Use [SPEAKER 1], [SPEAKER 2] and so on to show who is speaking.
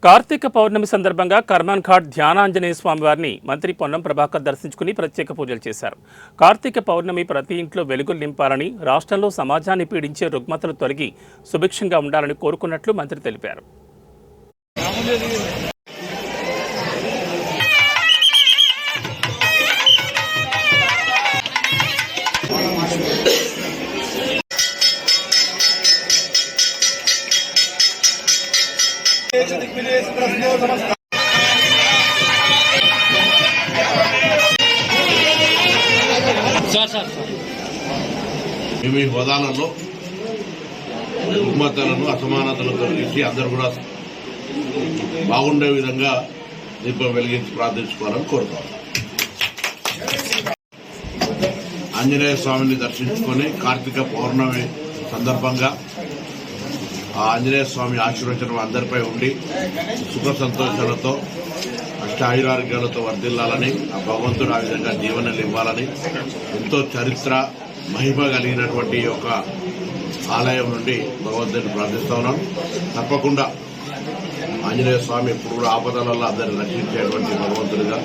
[SPEAKER 1] కార్తీక పౌర్ణమి సందర్భంగా కర్మన్ ఘాట్ ధ్యానాంజనేయ స్వామి వారిని మంత్రి పొన్నం ప్రభాకర్ దర్శించుకుని ప్రత్యేక పూజలు చేశారు. కార్తీక పౌర్ణమి ప్రతి ఇంట్లో వెలుగులు నింపాలని, రాష్ట్రంలో సమాజాన్ని పీడించే రుగ్మతలు తొలగి సుభిక్షంగా ఉండాలని కోరుకున్నట్లు మంత్రి తెలిపారు.
[SPEAKER 2] మీ హోదాలలో రుగ్మతలను అసమానతలను తొలగించి అందరూ కూడా బాగుండే విధంగా దీపం వెలిగించి ప్రార్థించుకోవాలని కోరుతాను. ఆంజనేయ స్వామిని దర్శించుకొని కార్తీక పౌర్ణమి సందర్భంగా ఆ ఆంజనేయ స్వామి ఆశీర్వచనం అందరిపై ఉండి సుఖ సంతోషాలతో అష్టాయురారోగ్యాలతో వర్ధిల్లాలని, ఆ భగవంతుడు ఆ విధంగా జీవనాలు ఇవ్వాలని ఎంతో చరిత్ర మహిమ కలిగినటువంటి ఒక ఆలయం నుండి భగవంతుడిని ప్రార్థిస్తా ఉన్నాను. తప్పకుండా ఆంజనేయ స్వామి ఎప్పుడు కూడా ఆపదలలో అందరిని రక్షించేటువంటి భగవంతుడిగా